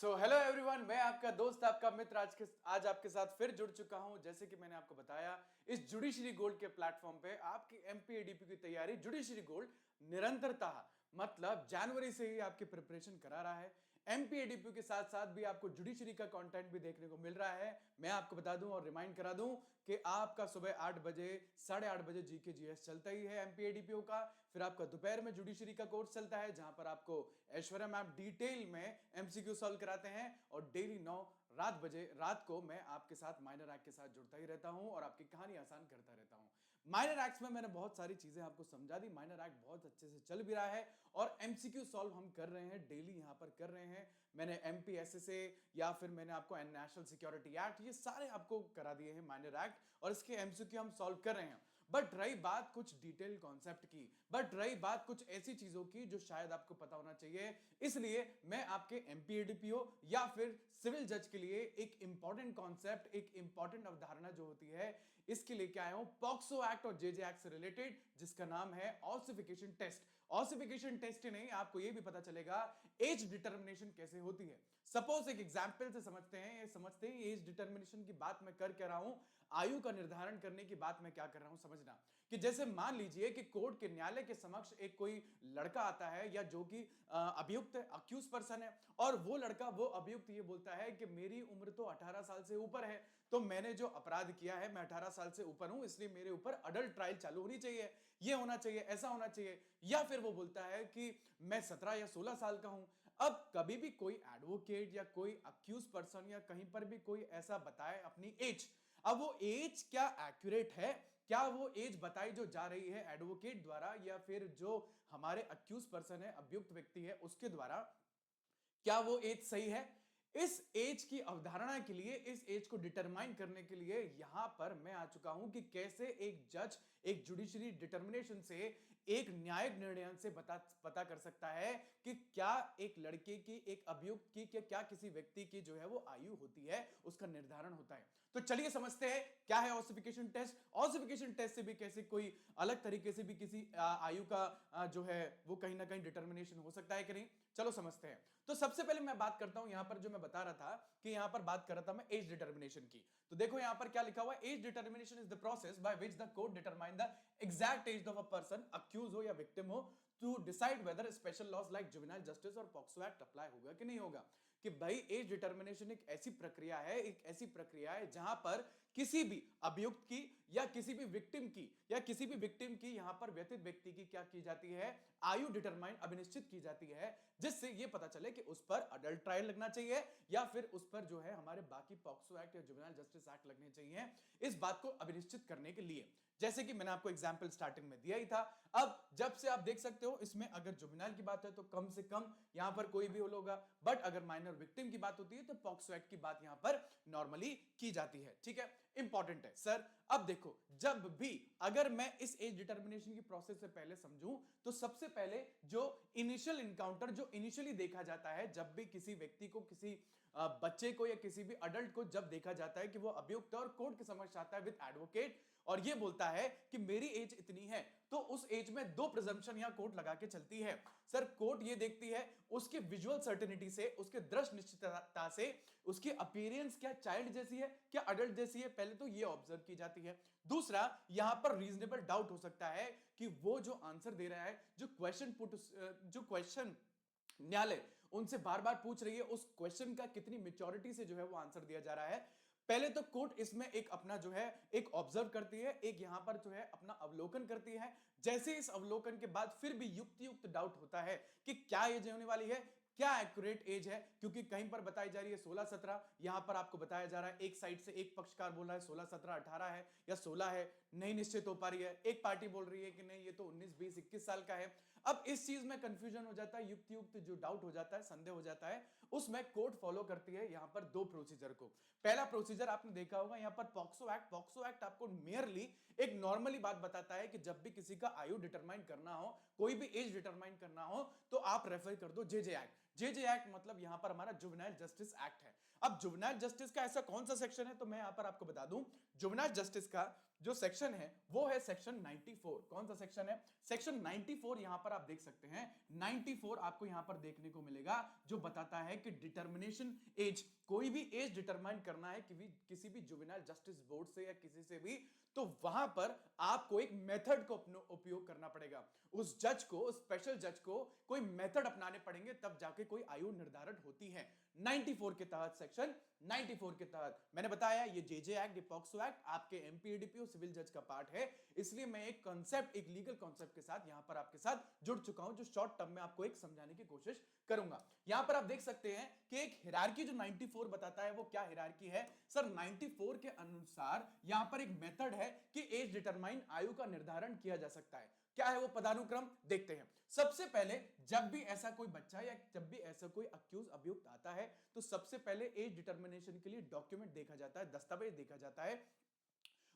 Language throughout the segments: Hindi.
हेलो एवरीवन, मैं आपका दोस्त आपका मित्र आज आपके साथ फिर जुड़ चुका हूं। जैसे कि मैंने आपको बताया, इस जुडिशरी गोल्ड के प्लेटफॉर्म पे आपकी एमपीएडीपी की तैयारी जुडिशरी गोल्ड निरंतरता मतलब जनवरी से ही आपकी प्रिपरेशन करा रहा है। एमपीएडीपी के साथ साथ भी आपको जुडिशरी का कंटेंट भी देखने को मिल रहा है। मैं आपको बता दूं और रिमाइंड करा दूं कि आपका सुबह 8 बजे 8:30 बजे जीके जीएस चलता ही है एमपीएडीपीओ का। फिर आपका दोपहर में जुडिशरी का कोर्स चलता है जहां पर आपको ऐश्वर्या मैम डिटेल में एमसीक्यू सॉल्व कराते हैं और डेली 9 बजे रात को मैं आपके साथ माइनर एक्ट के साथ जुड़ता ही रहता हूं और आपकी कहानी आसान करता रहता हूं। माइनर एक्ट्स में मैंने बहुत सारी चीजें आपको समझा दी। माइनर एक्ट बहुत अच्छे से चल भी रहा है और एमसीक्यू सॉल्व हम कर रहे हैं, डेली यहां पर कर रहे हैं। मैंने एमपीएसए या फिर मैंने आपको नेशनल सिक्योरिटी एक्ट, ये सारे आपको करा दिए हैं माइनर एक्ट, और इसके एमसीक्यू हम सॉल्व कर रहे हैं। बट रही बात कुछ डिटेल कॉन्सेप्ट की, बट रही बात कुछ ऐसी चीजों की जो शायद आपको पता होना चाहिए, इसलिए मैं आपके एमपीएडीपीओ या फिर सिविल जज के लिए एक इंपॉर्टेंट कॉन्सेप्ट, एक इंपॉर्टेंट अवधारणा जो होती है, इसके लेके आया हूं पॉक्सो एक्ट और जेजे एक्ट से रिलेटेड, जिसका नाम है ऑसिफिकेशन टेस्ट। ऑसिफिकेशन टेस्ट ही नहीं, आपको यह भी पता चलेगा एज डिटर्मिनेशन कैसे होती है। सपोज एक एग्जाम्पल से समझते हैं एज डिटर्मिनेशन की बात मैं कर रहा हूं, आयु का निर्धारण करने की बात मैं क्या कर रहा हूं समझना। कि जैसे मान लीजिए कि कोर्ट के न्यायालय के समक्ष एक कोई लड़का आता है या जो कि अभियुक्त है, अक्यूज पर्सन है, और वो लड़का, वो अभियुक्त ये बोलता है कि मेरी उम्र तो 18 साल से ऊपर है, तो मैंने जो अपराध किया है मैं 18 साल से ऊपर हूं, इसलिए मेरे ऊपर अडल्ट ट्रायल चालू होनी चाहिए, ये होना चाहिए, ऐसा होना चाहिए। या फिर वो बोलता है कि मैं 17 या 16 साल का हूं। अब कभी भी कोई एडवोकेट या कोई अक्यूज पर्सन या कहीं पर भी कोई ऐसा बताए अपनी एज, अब वो एज क्या एक्यूरेट है, क्या वो एज बताई जो जा रही है एडवोकेट द्वारा या फिर जो हमारे अक्यूज पर्सन है, अभियुक्त व्यक्ति है, उसके द्वारा, क्या वो एज सही है? इस एज की अवधारणा के लिए, इस एज को डिटरमाइन करने के लिए यहां पर मैं आ चुका हूं कि कैसे एक जज एक जुडिशरी डिटर्मिनेशन से, एक न्यायिक निर्णय से पता कर सकता है कि क्या एक लड़के की, एक अभियुक्त की, क्या किसी व्यक्ति की जो है वो आयु होती है, उसका निर्धारण होता है। तो चलिए समझते हैं क्या है ऑसिफिकेशन टेस्ट। ऑसिफिकेशन टेस्ट से भी कैसे कोई अलग तरीके से भी किसी आयु का जो है वो कहीं ना कहीं डिटर्मिनेशन हो सकता है कि नहीं, चलो समझते हैं। तो सबसे पहले मैं बात करता हूं यहां पर, जो मैं बता रहा था कि यहां पर बात कर रहा था मैं एज डिटर्मिनेशन की। तो देखो यहां पर क्या लिखा हुआ है, age determination is the process by which the court determine the exact age of a person, accused हो या विक्टिम हो, to decide whether special laws like juvenile justice और पॉक्सो एक्ट अप्लाई होगा कि नहीं होगा। कि भाई एज डिटर्मिनेशन एक ऐसी प्रक्रिया है, एक ऐसी प्रक्रिया है जहां पर किसी भी अभियुक्त की या किसी भी विक्टिम की यहां पर व्यतीत व्यक्ति की क्या की जाती है, आयु डिटरमाइन, अभिनिश्चित की जाती है, जिससे यह पता चले कि उस पर अडल्ट ट्रायल लगना चाहिए या फिर उस पर जो है हमारे बाकी पॉक्सो एक्ट या जुवेनाइल जस्टिस एक्ट लगने चाहिए, इस बात को अभिनिश्चित करने के लिए। जैसे कि मैंने आपको एग्जांपल स्टार्टिंग में दिया ही था। अब जब से आप देख सकते हो इसमें अगर जुवेनाइल की बात है तो कम से कम यहां पर कोई भी होगा, बट अगर माइनर विक्टिम की बात होती है तो पॉक्सो एक्ट की बात यहां पर नॉर्मली की जाती है। ठीक है, इंपॉर्टेंट है सर। अब देखो, जब भी अगर मैं इस एज डिटर्मिनेशन की प्रोसेस से पहले समझूं तो सबसे पहले जो इनिशियल इनकाउंटर, जो इनिशियली देखा जाता है जब भी किसी व्यक्ति को, किसी बच्चे को या किसी भी अडल्ट को जब देखा जाता है कि वो अभियुक्त है और कोर्ट के समक्ष आता है विद एडवोकेट और ये बोलता है कि मेरी एज इतनी है, तो उस एज में दो प्रिजम्पशन यहां कोर्ट लगा के चलती है। सर कोर्ट ये देखती है उसके विजुअल सर्टेनिटी से, उसके दृष्ट निश्चितता से, उसकी अपीयरेंस क्या चाइल्ड जैसी है, क्या अडल्ट जैसी है, पहले तो ये ऑब्जर्व की जाती है। दूसरा, यहां पर रीजनेबल डाउट हो सकता है कि वो जो आंसर दे रहा है, जो क्वेश्चन न्यायालय उनसे बार बार पूछ रही है, उस क्वेश्चन का कितनी मेच्योरिटी से जो है वो आंसर दिया जा रहा है। पहले तो कोर्ट इसमें एक अपना जो है एक ऑब्जर्व करती है, एक यहां पर जो है अपना अवलोकन करती है। जैसे इस अवलोकन के बाद फिर भी युक्त डाउट होता है कि क्या एज होने वाली है, क्या एक्यूरेट एज है, क्योंकि कहीं पर बताई जा रही है 16-17, यहां पर आपको बताया जा रहा है एक साइड से एक पक्षकार बोल रहा है 16-17-18 है या 16 है, नहीं निश्चित हो पा रही है। एक पार्टी बोल रही है कि नहीं ये तो 19-20-21 साल का है। अब इस चीज में कंफ्यूजन हो जाता है, युक्त जो डाउट हो जाता है, संदेह हो जाता है, उसमें कोर्ट फॉलो करती है यहां पर दो प्रोसीजर को। पहला प्रोसीजर आपने देखा होगा यहां पर पॉक्सो एक्ट आपको मेयरली एक नॉर्मली बात बताता है कि जब भी किसी का आयु डिटरमाइन करना हो, कोई भी एज डिटरमाइन करना हो, तो आप रेफर कर दो जेजे एक्ट। जेजे एक्ट मतलब यहां पर हमारा जुवेनाइल जस्टिस एक्ट है। अब जुवेनाइल जस्टिस का ऐसा कौन सा सेक्शन है, तो मैं यहां पर आपको बता दूं, जुवेनाइल जस्टिस का जो सेक्शन है वो है सेक्शन 94। कौन सा सेक्शन है? सेक्शन 94। यहां पर आप देख सकते हैं 94 आपको यहां पर देखने को मिलेगा, जो बताता है कि डिटर्मिनेशन एज, कोई भी एज डिटरमाइन करना है कि किसी भी जुवेनाइल जस्टिस बोर्ड से या किसी से भी, तो वहां पर आपको एक मेथड को उपयोग करना पड़ेगा। उस जज को, उस स्पेशल जज को कोई मेथड अपनाने पड़ेंगे, तब जाके कोई आयु निर्धारण होती है 94 के तहत। सेक्शन 94 के तहत मैंने बताया ये जेजे एक्ट, पॉक्सो एक्ट आपके एमपीएडीपी सिविल जज का पार्ट है, इसलिए मैं एक कॉन्सेप्ट, एक लीगल कॉन्सेप्ट के साथ यहां पर आपके साथ जुड़ चुका हूं, जो शॉर्ट टर्म में आपको एक समझाने की कोशिश करूंगा। यहां पर आप देख सकते हैं कि एक हिरार्की जो 94 बताता है, वो क्या हिरार्की है सर? 94 के अनुसार यहां पर एक मेथड है कि एज डिटरमाइन, आयु का निर्धारण किया जा सकता है। क्या है वो पदानुक्रम? देखते हैं। सबसे पहले जब भी ऐसा कोई बच्चा या जब भी ऐसा कोई अक्यूज, अभियुक्त आता है, तो सबसे पहले एज डिटरमिनेशन के लिए डॉक्यूमेंट देखा जाता है, दस्तावेज देखा जाता है।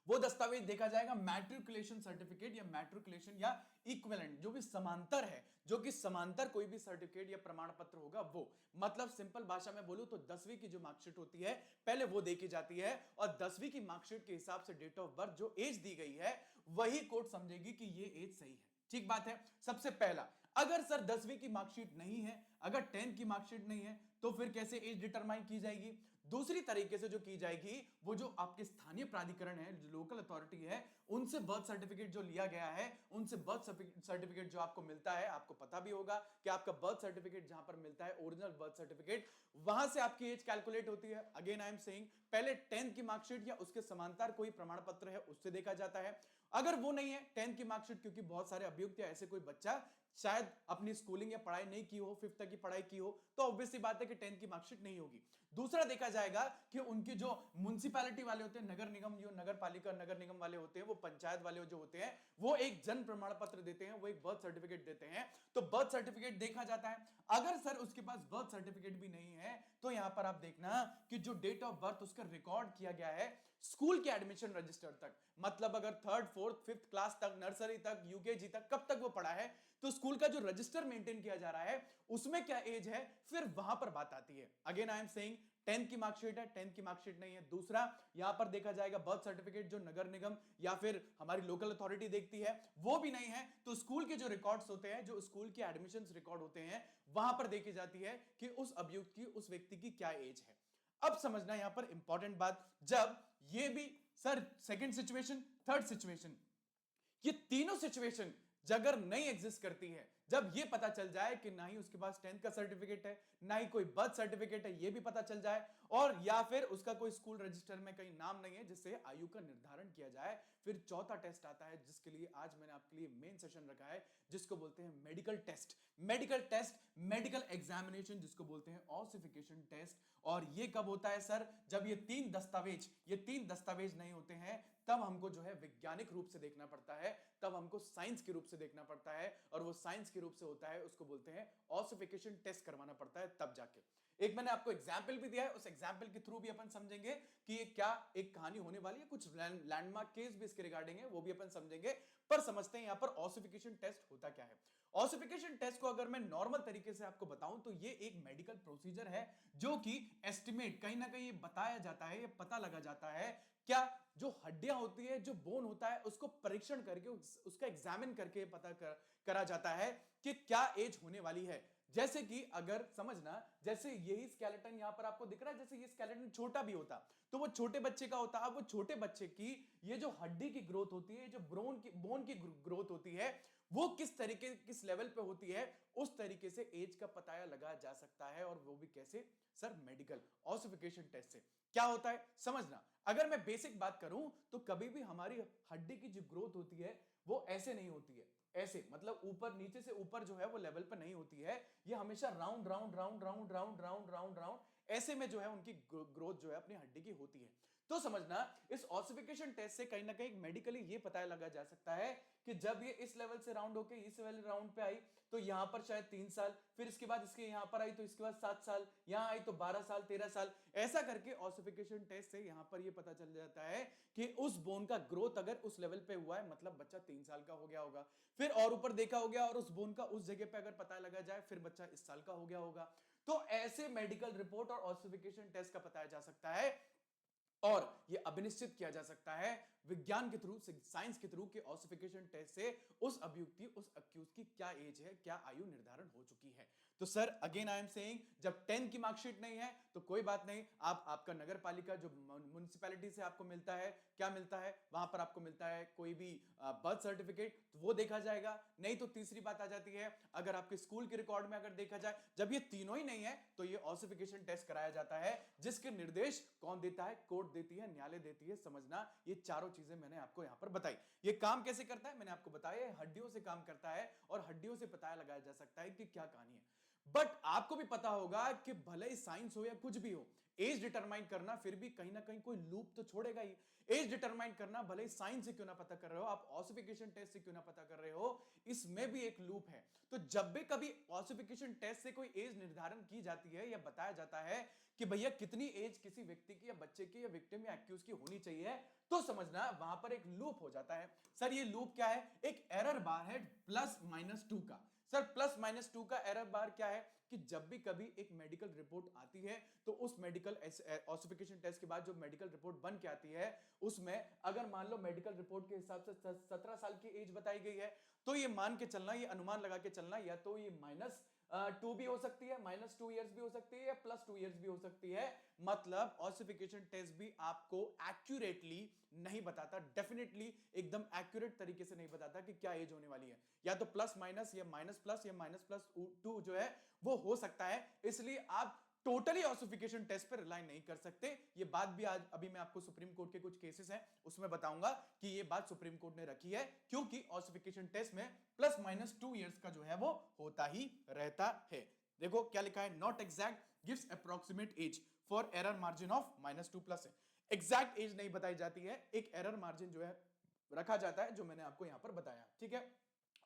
वो दस्तावेज देखा जाएगा मैट्रिकुलेशन सर्टिफिकेट या मैट्रिकुलेशन या इक्विवेलेंट, जो भी समांतर है, जो कि समांतर कोई भी सर्टिफिकेट या प्रमाण पत्र होगा वो, मतलब सिंपल भाषा में बोलूं तो 10वीं की जो मार्कशीट होती है पहले वो देखी जाती है, और 10वीं की मार्कशीट के हिसाब से डेट ऑफ बर्थ जो एज दी गई है वही कोर्ट समझेगी कि ये एज सही है। ठीक बात है। सबसे पहला, अगर सर 10वीं की मार्कशीट नहीं है, अगर 10th की मार्कशीट नहीं है, तो फिर कैसे एज डिटरमाइन की जाएगी? दूसरी तरीके से जो की जाएगी, वो जो आपके स्थानीय प्राधिकरण है, जो लोकल अथॉरिटी है, उनसे बर्थ सर्टिफिकेट जो लिया गया है, उनसे बर्थ सर्टिफिकेट जो आपको मिलता है, आपको पता भी होगा कि आपका बर्थ सर्टिफिकेट जहां पर मिलता है, ओरिजिनल बर्थ सर्टिफिकेट, वहां से आपकी एज कैलकुलेट होती है। अगेन आई एम सेइंग, पहले 10th की मार्कशीट या उसके समांतर कोई प्रमाण पत्र है, उससे देखा जाता है। अगर वो नहीं है 10th की मार्कशीट, क्योंकि बहुत सारे अभियुक्त या ऐसे कोई बच्चा शायद अपनी स्कूलिंग या पढ़ाई नहीं की हो, 5th तक की पढ़ाई की हो, तो ऑब्वियस सी बात है कि 10th की मार्कशीट नहीं होगी। दूसरा देखा जाएगा कि उनकी जो म्युनिसिपैलिटी वाले होते हैं, नगर निगम, जो नगर पालिका, नगर निगम वाले होते हैं, वो पंचायत वाले जो होते हैं, वो एक जन्म प्रमाण पत्र देते हैं, वो एक बर्थ सर्टिफिकेट देते हैं, तो बर्थ सर्टिफिकेट देखा जाता है। अगर सर उसके पास बर्थ सर्टिफिकेट भी नहीं है, तो यहां पर आप देखना कि जो डेट ऑफ बर्थ उसका रिकॉर्ड किया गया है स्कूल के एडमिशन रजिस्टर तक, मतलब अगर 3rd 4th 5th क्लास तक, नर्सरी तक, यूकेजी तक, कब तक वो पढ़ा है, तो स्कूल का जो रजिस्टर मेंटेन किया जा रहा है उसमें क्या एज है, फिर वहां पर बात आती है। Again I am saying 10th की मार्कशीट है, 10th की मार्कशीट नहीं है। दूसरा, यहां पर देखा जाएगा बर्थ सर्टिफिकेट जो नगर निगम या फिर हमारी लोकल अथॉरिटी देखती है, वो भी नहीं है, तो स्कूल के जो रिकॉर्ड्स होते हैं, जो स्कूल के एडमिशंस रिकॉर्ड होते हैं, वहां पर देखी जाती है कि उस अभियुक्त की, उस व्यक्ति की क्या एज है। अब समझना यहां पर इंपॉर्टेंट बात, जब ये भी sir second situation, third situation, ये तीनों सिचुएशन अगर नहीं एग्जिस्ट करती है, जब ये पता चल जाए कि ना ही उसके पास 10th का सर्टिफिकेट है, ना ही कोई बर्थ सर्टिफिकेट है, ये भी पता चल जाए, और या फिर उसका कोई स्कूल रजिस्टर में कहीं नाम नहीं है जिससे आयु का निर्धारण किया जाए, फिर चौथा टेस्ट आता है, जिसके लिए आज मैंने आपके लिए मेन सेशन रखा है, जिसको बोलते हैं medical test. Medical test, medical examination, जिसको बोलते हैं ऑसिफिकेशन टेस्ट। और ये कब होता है सर? जब ये तीन दस्तावेज नहीं होते हैं, तब हमको जो है वैज्ञानिक रूप से देखना पड़ता है, तब हमको साइंस के रूप से देखना पड़ता है, और वो साइंस के रूप से होता है, उसको बोलते हैं ऑसिफिकेशन टेस्ट करवाना पड़ता है, तब जाके। एक मैंने आपको एग्जाम्पल भी दिया है, उस एग्जाम्पल के थ्रू भी अपन समझेंगे कि ये क्या एक कहानी होने वाली है, कुछ लैंडमार्क केस भी इसके रिगार्डिंग है, वो भी अपन समझेंगे। पर समझते हैं यहां पर ऑसिफिकेशन टेस्ट होता क्या है। ऑसिफिकेशन टेस्ट को अगर मैं नॉर्मल तरीके से आपको बताऊं, तो ये एक मेडिकल प्रोसीजर है, जो कि एस्टिमेट, कहीं ना कहीं बताया जाता है, ये पता लगा जाता है, क्या जो हड्डियां होती है, जो बोन होता है, उसको परीक्षण करके, उसका एग्जामिन करके पता करा जाता है कि क्या एज होने वाली है। जैसे कि अगर समझना, जैसे यही स्केलेटन यहां पर आपको दिख रहा है, जैसे ये स्केलेटन छोटा भी होता तो वो छोटे बच्चे का होता, अब वो छोटे बच्चे की ये जो हड्डी की ग्रोथ होती है, जो बोन की ग्रोथ होती है, वो किस तरीके, किस लेवल पे होती है, उस तरीके से एज का पता लगाया जा सकता है। और वो भी कैसे सर? मेडिकल ऑसिफिकेशन टेस्ट से। क्या होता है समझना, अगर मैं बेसिक बात करूं, तो कभी भी हमारी हड्डी की जो ग्रोथ होती है, वो ऐसे नहीं होती है, ऐसे मतलब ऊपर, नीचे से ऊपर जो है वो लेवल पर नहीं होती है, ये हमेशा round round round round round round round round ऐसे में जो है उनकी ग्रोथ जो है अपनी हड्डी की होती है। तो समझना, इस ऑसिफिकेशन टेस्ट से कहीं ना कहीं मेडिकली ये पता लगा जा सकता है कि जब ये इस लेवल से राउंड होके इस लेवल राउंड पे आई, तो यहां पर शायद 3 साल, फिर इसके बाद इसके यहां पर आई तो इसके बाद 7 साल, यहां आई तो 12 साल, 13 साल, ऐसा करके ऑसिफिकेशन टेस्ट से यहां पर ये पता चल जाता है कि उस बोन का ग्रोथ अगर उस लेवल पे हुआ है, मतलब बच्चा 3 साल का हो गया होगा। फिर और ऊपर देखा हो गया, और उस बोन का उस जगह पे अगर पता लगा जाए, फिर बच्चा इस साल का हो गया होगा। तो ऐसे मेडिकल रिपोर्ट और ऑसिफिकेशन टेस्ट का बताया जा सकता है। और ये अभिनिश्चित किया जा सकता है विज्ञान के थ्रू, साइंस के थ्रू, के ऑसिफिकेशन टेस्ट से उस अभियुक्ति, उस अक्यूज की क्या एज है, क्या आयु निर्धारण हो चुकी है। तो sir again I am saying, जब 10 की मार्कशीट नहीं है तो कोई बात नहीं, आप आपका नगर पालिका जो म्युनिसिपैलिटी से आपको मिलता है, क्या मिलता है वहां पर, आपको मिलता है कोई भी बर्थ सर्टिफिकेट, तो वो देखा जाएगा। नहीं तो तीसरी बात आ जाती है, अगर आपके स्कूल के रिकॉर्ड में अगर देखा जाए, जब ये तीनों ही नहीं है तो ये ऑसिफिकेशन टेस्ट कराया जाता है, जिसके निर्देश कौन देता है, कोर्ट देती है, न्यायालय देती है। समझना, ये चारों चीजें मैंने आपको यहां पर बताई। ये काम कैसे करता है मैंने आपको बताया, हड्डियों से काम करता है और हड्डियों से पता लगाया जा सकता है कि क्या कहानी है। बट आपको भी पता होगा कि भले ही साइंस हो या कुछ भी हो, एज डिटरमाइन करना फिर भी कहीं ना कहीं कोई लूप तो छोड़ेगा ही। एज डिटरमाइन करना भले ही साइंस से क्यों ना पता कर रहे हो, आप ऑसिफिकेशन टेस्ट से क्यों ना पता कर रहे हो, इसमें भी एक लूप है। तो जब भी कभी ऑसिफिकेशन टेस्ट से कोई एज निर्धारण की जाती है या बताया जाता है कि भैया कितनी एज किसी व्यक्ति की या बच्चे की या विक्टिम या एक्यूज की होनी चाहिए, तो समझना वहां पर एक लूप हो जाता है। सर ये लूप क्या है, एक एरर बार है +-2 का। सर +-2 का एरर बार क्या है कि जब भी कभी एक मेडिकल रिपोर्ट आती है तो उस मेडिकल ऑसिफिकेशन टेस्ट के बाद जो मेडिकल रिपोर्ट बन के आती है, उसमें अगर मान लो मेडिकल रिपोर्ट के हिसाब से 17 साल की एज बताई गई है, तो ये मान के चलना, ये अनुमान लगा के चलना, या तो ये -2 भी हो सकती है, -2 इयर्स भी हो सकती है, या +2 इयर्स भी हो सकती है। मतलब ऑसिफिकेशन टेस्ट भी आपको एक्यूरेटली नहीं बताता, डेफिनेटली एकदम एक्यूरेट तरीके से नहीं बताता कि क्या एज होने वाली है, या तो प्लस माइनस या माइनस प्लस या -+2 जो है वो हो सकता है। इसलिए आप टोटली ऑसिफिकेशन टेस्ट पर रिलाई नहीं कर सकते। ये बात भी आज अभी मैं आपको सुप्रीम कोर्ट के कुछ केसेस हैं उसमें बताऊंगा कि ये बात सुप्रीम कोर्ट ने रखी है, क्योंकि ऑसिफिकेशन टेस्ट में +-2 इयर्स का जो है वो होता ही रहता है। देखो क्या लिखा है, not exact gives approximate age for error margin of -2+। Exact age नहीं बताई जाती है, एक एरर मार्जिन जो है रखा जाता है, जो मैंने आपको यहां पर बताया। ठीक है,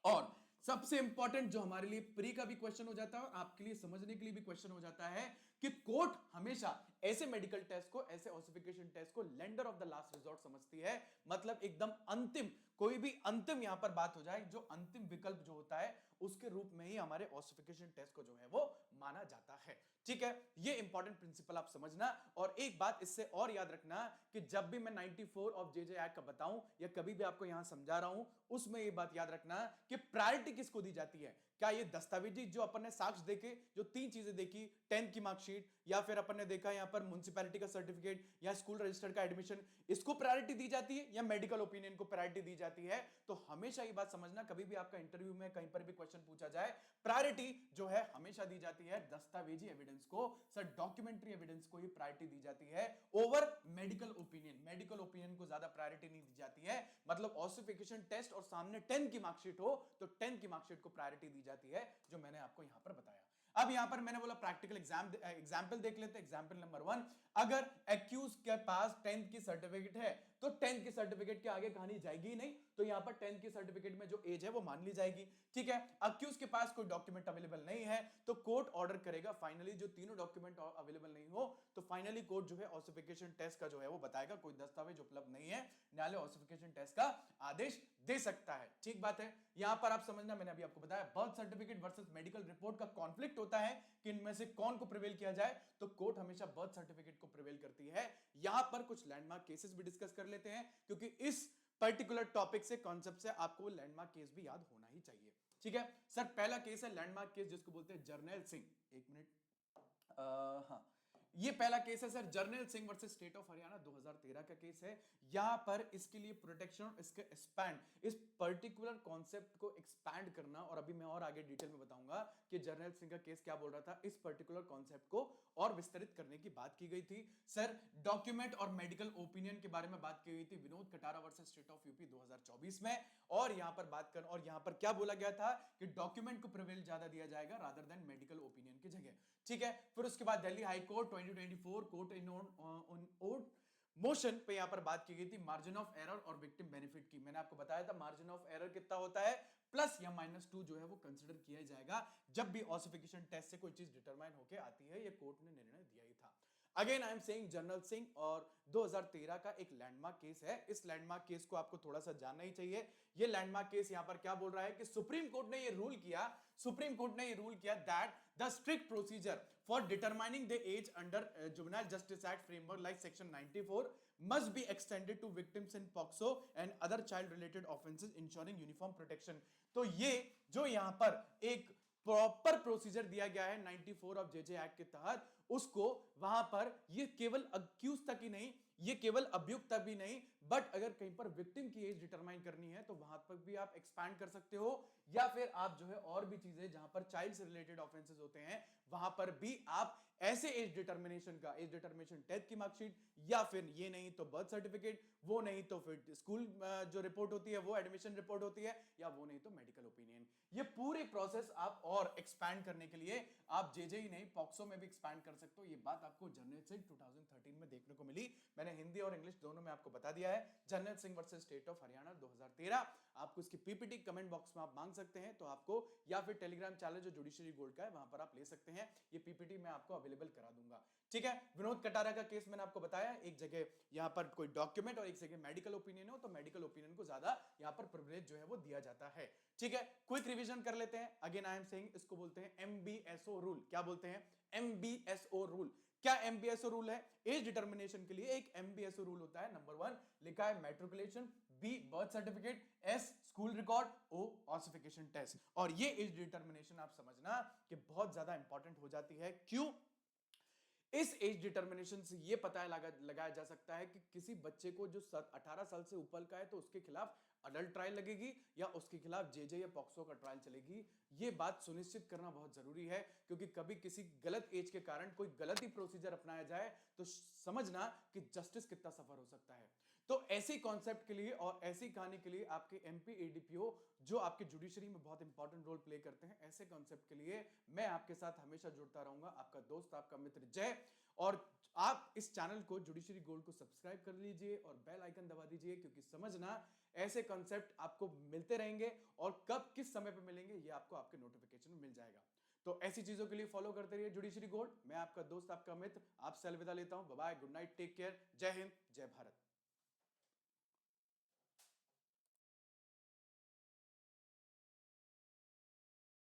और सबसे इंपॉर्टेंट जो हमारे लिए प्री का भी क्वेश्चन हो जाता है और आपके लिए समझने के लिए भी क्वेश्चन हो जाता है कि कोर्ट हमेशा ऐसे मेडिकल टेस्ट को, ऐसे ऑसिफिकेशन टेस्ट को lender of the last resort समझती है। मतलब एकदम अंतिम, कोई भी अंतिम यहां पर बात हो जाए, जो अंतिम विकल्प जो होता है उसके रूप में ही हमारे ऑसिफिकेशन टेस्ट को जो है वो माना जाता है। ठीक है, ये इंपॉर्टेंट प्रिंसिपल आप समझना। और एक बात इससे और याद रखना कि जब भी मैं 94 ऑफ जेजे एक्ट का बताऊं या कभी भी आपको यहां समझा रहा हूं, उसमें ये बात याद रखना कि प्रायोरिटी किसको दी जाती है। क्या ये दस्तावेजी जो अपन ने साक्ष्य देखे, जो 3 चीजें देखी, 10th की मार्कशीट, या फिर अपन ने देखा यहां पर म्युनिसिपैलिटी का सर्टिफिकेट या स्कूल रजिस्टर का एडमिशन, इसको प्रायोरिटी दी जाती है या मेडिकल ओपिनियन को प्रायोरिटी दी जाती है। तो हमेशा ये बात समझना, कभी भी आपका इंटरव्यू में कहीं पर भी क्वेश्चन पूछा जाए, प्रायोरिटी जो है हमेशा दी जाती है दस्तावेजी एविडेंस को, सर डॉक्यूमेंट्री एविडेंस को ही प्रायोरिटी दी जाती है over medical opinion. Medical opinion को ज्यादा प्रायोरिटी नहीं दी जाती है। मतलब ऑसिफिकेशन टेस्ट और सामने 10 की मार्कशीट हो तो 10 की मार्कशीट को प्रायोरिटी दी जाती है, जो मैंने आपको यहां पर बताया। अब यहां पर मैंने बोला प्रैक्टिकल एग्जाम्पल देख लेते हैं। एग्जाम्पल नंबर 1, अगर एक्यूज के पास 10th की सर्टिफिकेट है तो 10th की सर्टिफिकेट के आगे कहानी जाएगी ही नहीं, तो यहां पर 10th की सर्टिफिकेट में जो एज है वो मान ली जाएगी। ठीक है, अक्यूज के पास कोई डॉक्यूमेंट अवेलेबल नहीं है तो कोर्ट ऑर्डर करेगा, फाइनली जो तीनों डॉक्यूमेंट अवेलेबल नहीं हो तो फाइनली कोर्ट जो है ऑसिफिकेशन टेस्ट का जो है वो बताएगा, कोई दस्तावेज उपलब्ध नहीं है, न्यायालय ऑसिफिकेशन टेस्ट का आदेश दे सकता है। ठीक बात है, यहां पर आप समझना, मैंने अभी आपको बताया birth certificate versus medical report का कॉन्फ्लिक्ट होता है कि इनमें से कौन को प्रिवेल किया जाए, तो कोर्ट हमेशा बर्थ सर्टिफिकेट को प्रिवेल करती है। यहां पर कुछ लैंडमार्क केसेस भी डिस्कस कर लेते हैं, क्योंकि इस पर्टिकुलर टॉपिक से, कॉन्सेप्ट से आपको लैंडमार्क केस भी याद होना ही चाहिए। ठीक है सर, पहला केस है लैंडमार्क केस जिसको बोलते हैं जर्नैल सिंह। एक मिनट, हाँ, ये पहला केस है sir, Jarnail Singh versus state of Haryana, 2013 का केस है। यहां पर इसके लिए प्रोटेक्शन और इसके एक्सपैंड, इस पर्टिकुलर कॉन्सेप्ट को एक्सपैंड करना, और अभी मैं और आगे डिटेल में बताऊंगा कि जर्नैल सिंह का केस क्या बोल रहा था, इस पर्टिकुलर कॉन्सेप्ट को और विस्तृत करने की बात की गई थी। सर डॉक्यूमेंट और मेडिकल ओपिनियन के बारे में बात की गई थी Vinod Katara versus state of UP 2024 में, और यहां पर बात कर, और यहां पर क्या बोला गया था कि डॉक्यूमेंट को प्रिवेल ज्यादा दिया जाएगा रादर देन मेडिकल ओपिनियन की जगह। ठीक है, फिर उसके बाद Delhi high court 2024 court in on motion पे यहां पर बात की गई थी मार्जिन ऑफ एरर और विक्टिम बेनिफिट की। मैंने आपको बताया था मार्जिन ऑफ एरर कितना होता है, प्लस या -2 जो है वो कंसीडर किया जाएगा जब भी ऑसिफिकेशन टेस्ट से कोई चीज डिटरमाइन होके आती है, ये कोर्ट ने निर्णय दिया ही था। Again I am saying general Singh और 2013 का एक लैंडमार्क केस है। इस लैंडमार्क केस को आपको थोड़ा सा जानना ही चाहिए। ये लैंडमार्क केस यहां पर क्या बोल रहा है कि सुप्रीम कोर्ट ने ये रूल किया that the strict procedure for determining the age under juvenile justice act framework like section 94 must be extended to victims in POCSO and other child related offenses ensuring uniform protection। तो ये जो यहां पर एक प्रॉपर प्रोसीजर दिया गया है 94 ऑफ जेजे एक्ट के तहत, उसको वहां पर ये केवल अक्यूज तक ही नहीं, ये केवल अभियुक्त तक भी नहीं, बट अगर कहीं पर विक्टिम की एज डिटरमाइन करनी है तो वहां पर भी आप एक्सपैंड कर सकते हो, या फिर आप जो है और भी चीजें जहां पर चाइल्ड से रिलेटेड ऑफेंसेस होते हैं वहां पर भी आप ऐसे एज डिटर्मिनेशन डेथ की मार्कशीट, या फिर ये नहीं तो बर्थ सर्टिफिकेट, वो नहीं तो फिर स्कूल जो रिपोर्ट होती है वो एडमिशन रिपोर्ट होती है, या वो नहीं तो मेडिकल ओपिनियन, ये पूरे प्रोसेस आप और एक्सपैंड करने के लिए आप जेजे ही नहीं पॉक्सो में भी एक्सपैंड कर सकते हो। ये बात आपको जनरल सिंह 2013 में देखने को मिली। मैंने हिंदी और इंग्लिश दोनों में आपको बता दिया है। General Singh versus state of Haryana 2013। आपको इसकी पीपीटी कमेंट बॉक्स में आप मांग सकते हैं तो आपको, या फिर टेलीग्राम चैनल जो जुडिशरी गोल्ड का है वहां पर आप ले सकते हैं। ये पीपीटी मैं आपको अवेलेबल करा दूंगा। ठीक है, विनोद कटारा का केस मैंने आपको बताया, एक जगह यहां पर कोई डॉक्यूमेंट और एक जगह मेडिकल ओपिनियन हो तो मेडिकल ओपिनियन को ज्यादा यहां पर प्रिविलेज जो है वो दिया जाता है। ठीक है, क्विक रिवीजन कर लेते हैं। अगेन आई एम सेइंग, इसको बोलते हैं एमबीएसओ रूल। क्या बोलते हैं? एमबीएसओ रूल। क्या एमबीएसओ रूल है? एज डिटर्मिनेशन के लिए एक एमबीएसओ रूल होता है। नंबर 1 लिखा है matriculation, B birth certificate, S school record, O ossification test. और ये एज डिटर्मिनेशन आप समझना कि बहुत ज्यादा इंपॉर्टेंट हो जाती है। क्यों? इस एज डिटर्मिनेशन से ये पता लगाया जा सकता है कि किसी बच्चे को जो 18 साल से ऊपर का है तो उसके खिलाफ अडल्ट ट्रायल लगेगी या उसके खिलाफ जेजे या पॉक्सो का ट्रायल चलेगी। ये बात सुनिश्चित करना बहुत जरूरी है, क्योंकि कभी किसी गलत एज के कारण कोई गलत ही प्रोसीजर अपनाया जाए तो समझना कि जस्टिस कितना सफर हो सकता है। तो ऐसी कॉन्सेप्ट के लिए और ऐसी कहानी के लिए आपके एमपी एडीपीओ जो आपके जुडिशरी में बहुत इंपॉर्टेंट रोल प्ले करते हैं, ऐसे कॉन्सेप्ट के लिए मैं आपके साथ हमेशा जुड़ता रहूंगा। आपका दोस्त, आपका मित्र जय। और आप इस चैनल को जुडिशरी गोल्ड को सब्सक्राइब कर लीजिए और बेल आइकन दबा दीजिए, क्योंकि समझना ऐसे कॉन्सेप्ट आपको मिलते रहेंगे और कब किस समय पे मिलेंगे ये आपको आपके नोटिफिकेशन में मिल जाएगा। तो ऐसी चीजों के लिए फॉलो करते रहिए जुडिशरी गोल्ड। मैं आपका दोस्त, आपका मित्र, आपसे अलविदा लेता हूं। Bye bye, good night, take care, जय हिंद, जय भारत।